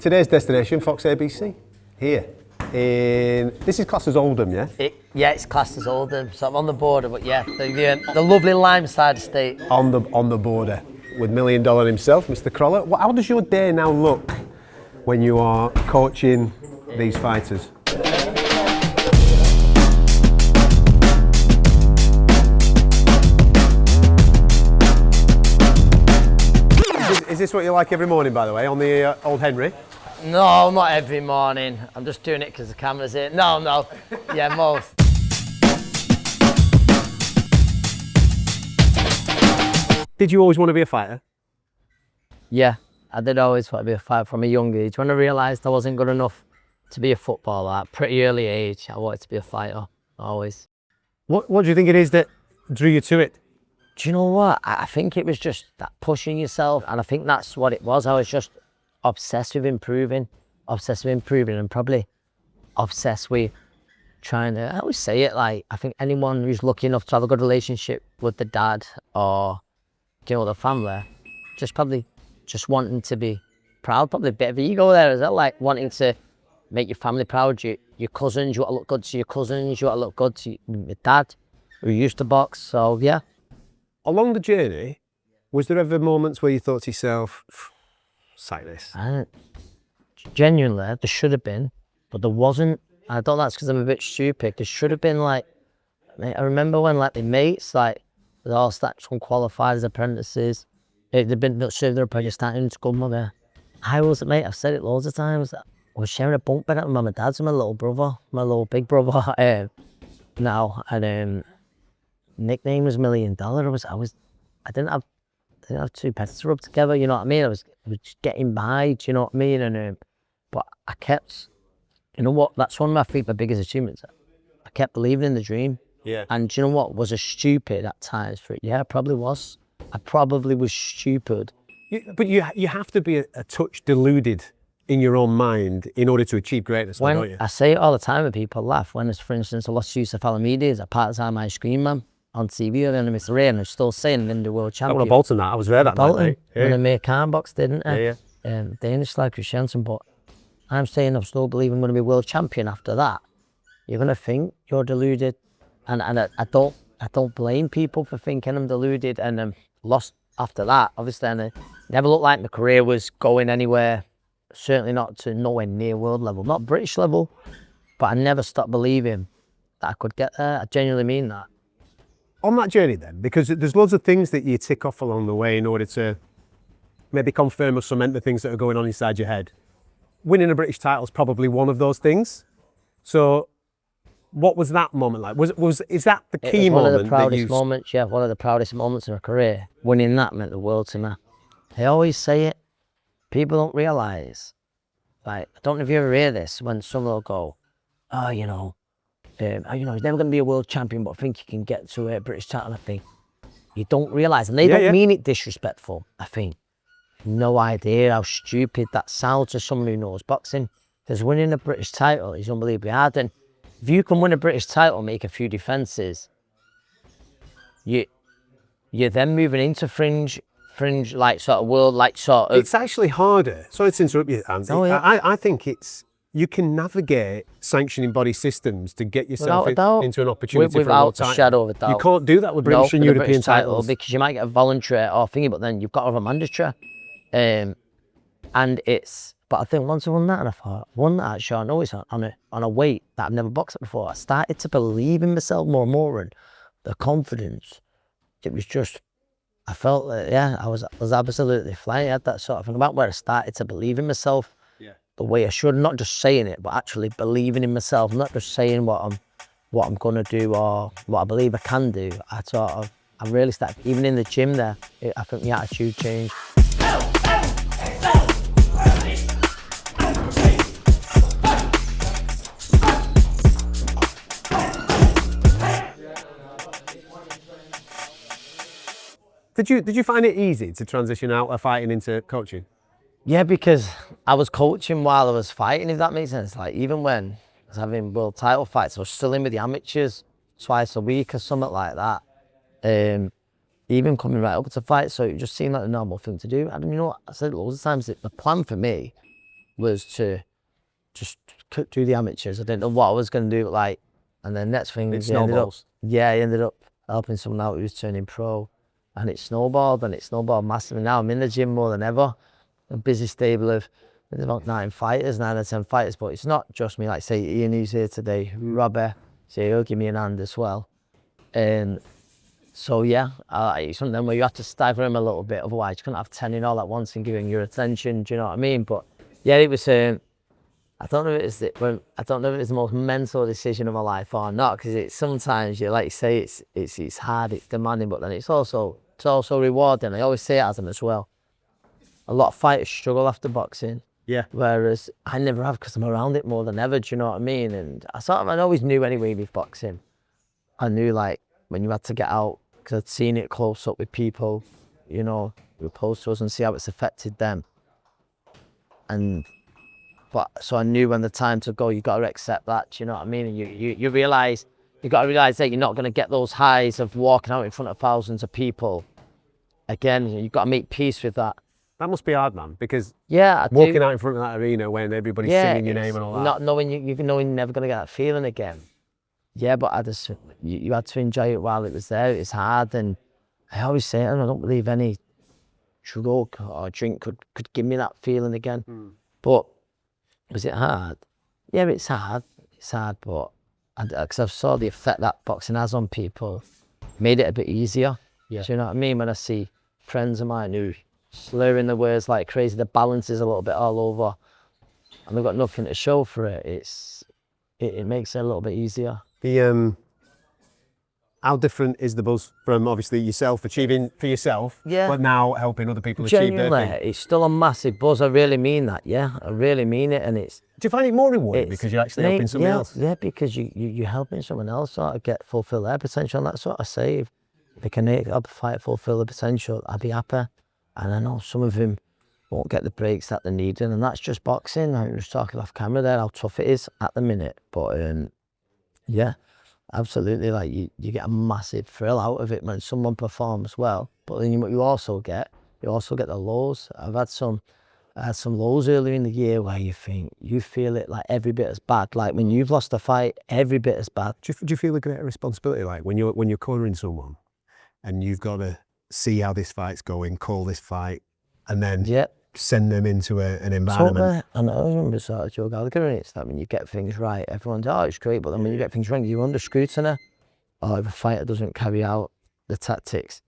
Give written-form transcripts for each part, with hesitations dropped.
Today's destination, Fox ABC, here. This is classed as Oldham, yeah? Yeah, it's classed as Oldham, so I'm on the border, but yeah, the lovely Limeside estate. On the border with $1 Million himself, Mr. Crolla. How does your day now look when you are coaching these fighters? Is this what you like every morning, by the way, on the Old Henry? No, not every morning. I'm just doing it because the camera's here. No. Yeah, most. Did you always want to be a fighter? Yeah, I did always want to be a fighter from a young age. When I realised I wasn't good enough to be a footballer at a pretty early age, I wanted to be a fighter, always. What do you think it is that drew you to it? Do you know what? I think it was just that pushing yourself, and I think that's what it was. I was just obsessed with improving, and probably obsessed with trying to, I always say it, like, I think anyone who's lucky enough to have a good relationship with the dad or, you know, the family, just wanting to be proud, probably a bit of ego there, is that like wanting to make your family proud, your cousins, you want to look good to your cousins, you want to look good to your dad, who used to box, so yeah. Along the journey, was there ever moments where you thought to yourself, "Sight this"? Genuinely, there should have been, but there wasn't. I don't know, that's because I'm a bit stupid. There should have been, like, mate, I remember when, like, the mates, like, they all started unqualified as apprentices. They'd been served their apprentice starting to school, mother. I was, mate, I've said it loads of times, I was sharing a bunk bed with my dad's and my little brother, my little big brother now, and nickname was $1 Million. I didn't have two pets to rub together, you know what I mean? I was just getting by, do you know what I mean? And but I kept, you know what? That's one of my biggest achievements. I kept believing in the dream. Yeah. And do you know what? Was I stupid at times for it? Yeah, I probably was. I probably was stupid. But you have to be a touch deluded in your own mind in order to achieve greatness, don't you? I say it all the time and people laugh. When, for instance, I lost Yusuf Alamidi as a part-time ice cream man on TV, and then Mr. Ray, and I'm still saying I'm the world champion. I want to Bolton that. I was there that night, mate. Yeah. When I made Carnbox, didn't I? Yeah. Danish like Christiansen, but I'm saying I still believe I'm going to be world champion after that. You're going to think you're deluded, and I don't blame people for thinking I'm deluded, and lost after that, obviously, and it never looked like my career was going anywhere, certainly not to nowhere near world level, not British level, but I never stopped believing that I could get there. I genuinely mean that. On that journey then, because there's loads of things that you tick off along the way in order to maybe confirm or cement the things that are going on inside your head. Winning a British title is probably one of those things. So what was that moment like? Is that the key moment? One of the proudest moments, yeah, one of the proudest moments of my career. Winning that meant the world to me. I always say it, people don't realise, like, I don't know if you ever hear this, when someone will go, oh, you know, he's never going to be a world champion, but I think he can get to a British title. I think you don't realise, and they don't mean it disrespectful. I think no idea how stupid that sounds to someone who knows boxing. Because winning a British title is unbelievably hard, and if you can win a British title, make a few defences, you're then moving into fringe, like sort of world, like sort of. It's actually harder. Sorry to interrupt you, Andy. Oh, yeah. I think you can navigate sanctioning body systems to get yourself into an opportunity for a world title. Without a shadow of a doubt. You can't do that with British and European titles. Because you might get a voluntary or thingy, but then you've got to have a mandatory. But I think once I won that, and I thought, I won that actually, I know it's on a weight that I've never boxed at before. I started to believe in myself more and more, and the confidence, it was just, I felt that, I was absolutely flying. I had that sort of thing about where I started to believe in myself the way I should, not just saying it, but actually believing in myself, not just saying what I'm going to do or what I believe I can do. I really started, even in the gym there, I think the attitude changed. Did you find it easy to transition out of fighting into coaching? Yeah, because I was coaching while I was fighting, if that makes sense. Like, even when I was having world title fights, I was still in with the amateurs twice a week or something like that. Even coming right up to fight, so it just seemed like a normal thing to do. And you know what, I said loads of times that the plan for me was to just do the amateurs. I didn't know what I was going to do, like, and then next thing It I ended up, snowballs. I ended up helping someone out who was turning pro, and it snowballed massively. Now I'm in the gym more than ever. A busy stable of, there's about 9 or 10 fighters, but it's not just me. Like, say, Ian, who's here today, Robbie, say, he'll give me an hand as well. So yeah, it's one of them where you have to stagger him a little bit, otherwise you couldn't have 10 in all at once and giving your attention. Do you know what I mean? But yeah, it was. I don't know if I don't know if it's the most mental decision of my life or not, because it's sometimes you like you say it's hard, it's demanding, but then it's also rewarding. I always say it as them as well. A lot of fighters struggle after boxing. Yeah. Whereas I never have, because I'm around it more than ever. Do you know what I mean? And I always knew anyway with boxing. I knew, like, when you had to get out, because I'd seen it close up with people, you know, who were opposed to us, and see how it's affected them. But so I knew when the time to go, you got to accept that. Do you know what I mean? And you realise, you got to realise that you're not going to get those highs of walking out in front of thousands of people again. You've got to make peace with that. That must be hard, man, because Yeah, walking out in front of that arena when everybody's singing your name and all that. Not knowing you knowing you're never going to get that feeling again. Yeah, but you had to enjoy it while it was there. It's hard, and I always say, I don't believe any drug or drink could give me that feeling again. But was it hard? Yeah, it's hard. It's hard, but because I saw the effect that boxing has on people, made it a bit easier. Yeah. Do you know what I mean? When I see friends of mine who slurring the words like crazy, the balance is a little bit all over, and they've got nothing to show for it. It makes it a little bit easier. How different is the buzz from obviously yourself achieving for yourself, but now helping other people achieve their thing? It's still a massive buzz. I really mean that. Yeah, I really mean it, and it's. Do you find it more rewarding because you're actually helping somebody else? Yeah, because you're helping someone else sort of fulfill their potential, and that's what I say. If they can help a fight fulfill the potential, I'd be happy. And I know some of them won't get the breaks that they're needing, and that's just boxing. I was talking off camera there how tough it is at the minute, but yeah. Absolutely, like you get a massive thrill out of it when someone performs well. But then you also get the lows. I had some lows earlier in the year where you feel it like every bit as bad. Like when you've lost a fight, every bit as bad. Do you feel a greater responsibility, like when you're cornering someone, and you've got to see how this fight's going, call this fight, and then send them into an environment? And I remember sort of Joe Gallagher, and it's that when you get things right, everyone's, oh, it's great, but then when you get things wrong, you're under scrutiny. Or if a fighter doesn't carry out the tactics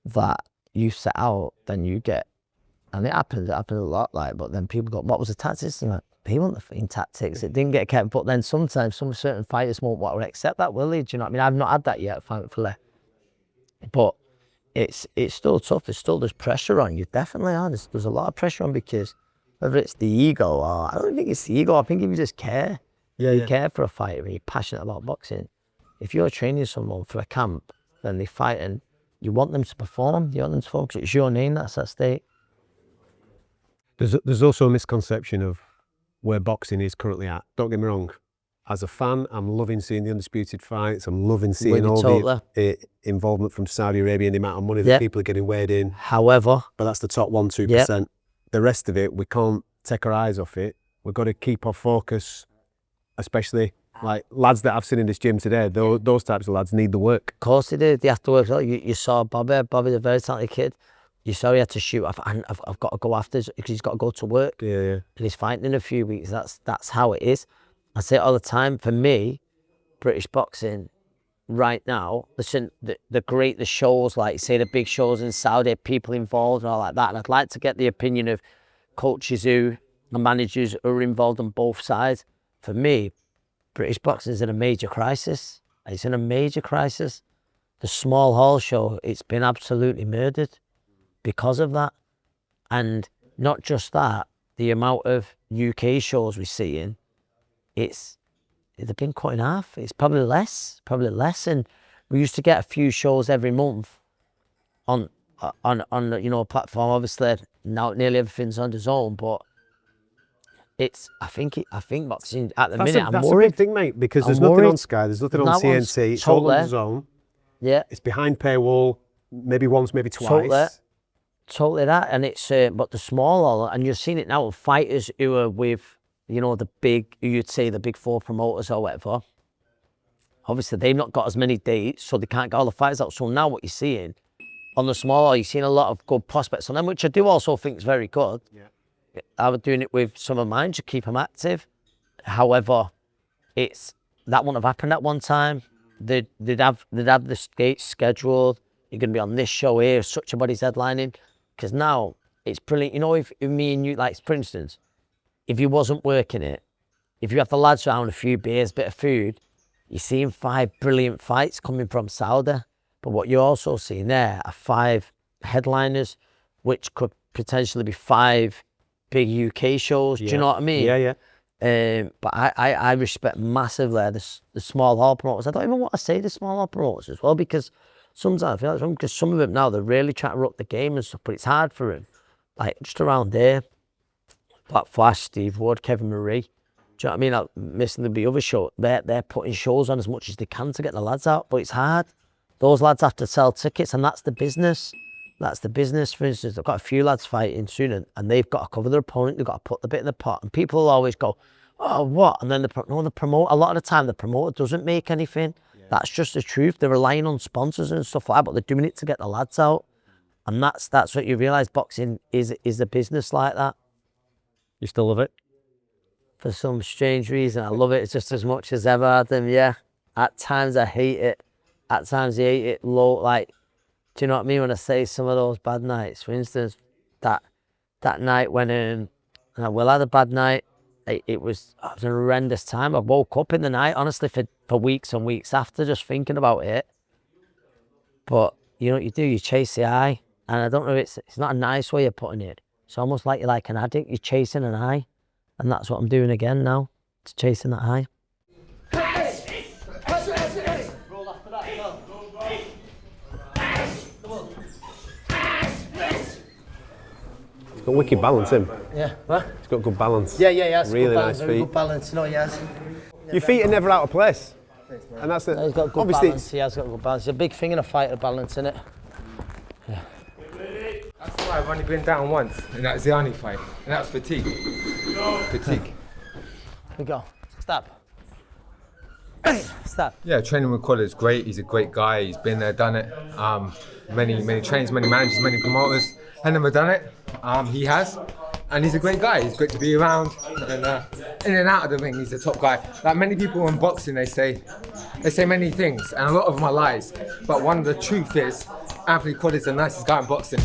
that you set out, then you get, and it happens a lot, like, but then people go, what was the tactics? And like, they want the fucking tactics, it didn't get kept. But then sometimes some certain fighters won't want to accept that, will they? Do you know what I mean? I've not had that yet, thankfully. But it's still tough. There's pressure on you. Definitely are. There's a lot of pressure on, because whether it's the ego or, I don't think it's the ego. I think if you just care, you care for a fighter and you're passionate about boxing. If you're training someone for a camp, then they fight and you want them to perform. You want them to perform because it's your name that's at stake. There's also a misconception of where boxing is currently at. Don't get me wrong. As a fan, I'm loving seeing the undisputed fights. I'm loving seeing all the involvement from Saudi Arabia and the amount of money that people are getting weighed in. However, but that's the top 1-2%. The rest of it, we can't take our eyes off it. We've got to keep our focus, especially like lads that I've seen in this gym today. Those types of lads need the work. Of course they do. They have to work. You saw Bobby. Bobby's a very talented kid. You saw he had to shoot. I've got to go after this because he's got to go to work. Yeah. And he's fighting in a few weeks. That's how it is. I say it all the time. For me, British boxing right now, listen, the shows, like say the big shows in Saudi, people involved and all like that. And I'd like to get the opinion of coaches and managers who are involved on both sides. For me, British boxing is in a major crisis. It's in a major crisis. The small hall show, it's been absolutely murdered because of that. And not just that, the amount of UK shows we're seeing, they've been cut in half. It's probably less. And we used to get a few shows every month on a platform. Obviously now nearly everything's on DAZN, but I think boxing at the minute. That's a big thing, mate, because there's nothing on Sky, there's nothing on TNT. It's all on DAZN. Yeah, it's behind paywall. Maybe once, maybe twice. totally that. And it's, but the smaller, and you're seeing it now with fighters who are with, you know, the big, you'd say the big 4 promoters or whatever. Obviously, they've not got as many dates, so they can't get all the fighters out. So now what you're seeing on the smaller, you're seeing a lot of good prospects on them, which I do also think is very good. Yeah. I was doing it with some of mine to keep them active. However, that wouldn't have happened at one time. They'd have the skates scheduled. You're going to be on this show here, such a body's headlining. Because now it's brilliant. You know, if me and you, like, for instance, if you wasn't working it, if you have the lads around, a few beers, bit of food, you're seeing 5 brilliant fights coming from Saudi. But what you're also seeing there are 5 headliners, which could potentially be 5 big UK shows. Yeah. Do you know what I mean? Yeah, yeah. But I respect massively the small hall promoters. I don't even want to say the small hall promoters as well, because sometimes I feel like because some of them now, they're really trying to rock the game and stuff, but it's hard for them. Like, just around there, Black Flash, Steve Wood, Kevin Marie. Do you know what I mean? Like, missing the other show. They're putting shows on as much as they can to get the lads out, but it's hard. Those lads have to sell tickets, and that's the business. That's the business. For instance, I've got a few lads fighting soon, and they've got to cover their opponent. They've got to put the bit in the pot, and people will always go, "Oh, what?" And then the promoter. A lot of the time, the promoter doesn't make anything. Yeah. That's just the truth. They're relying on sponsors and stuff like that, but they're doing it to get the lads out, and that's what you realise. Boxing is a business like that. You still love it? For some strange reason, I love it just as much as ever, Adam. Yeah. At times, I hate it. At times, I hate it low. Like, do you know what I mean when I say some of those bad nights? For instance, that night when Will had a bad night, it was a horrendous time. I woke up in the night, honestly, for weeks and weeks after, just thinking about it. But you know what you do? You chase the high, and I don't know. It's not a nice way of putting it. It's almost like you're like an addict. You're chasing an high. And that's what I'm doing again now. It's chasing that high. He's got wicked balance, him. Yeah, what? He's got good balance. Yeah. It's really good balance, nice very feet. good balance. No, yes. Your feet are never out of place. And that's the. He's got good obviously balance. He has got good balance. It's a big thing in a fighter, balance, isn't it? Yeah. That's why I've only been down once, and that was the only fight, and that was fatigue. Fatigue. Here we go. Stop. Stop. Yeah, training with Crolla is great. He's a great guy. He's been there, done it. Many trainers, many managers, many promoters have never done it. He has, and he's a great guy. He's great to be around, and in and out of the ring, he's a top guy. Like many people in boxing, they say many things, and a lot of them are lies. But one of the truth is, Anthony Crolla is the nicest guy in boxing.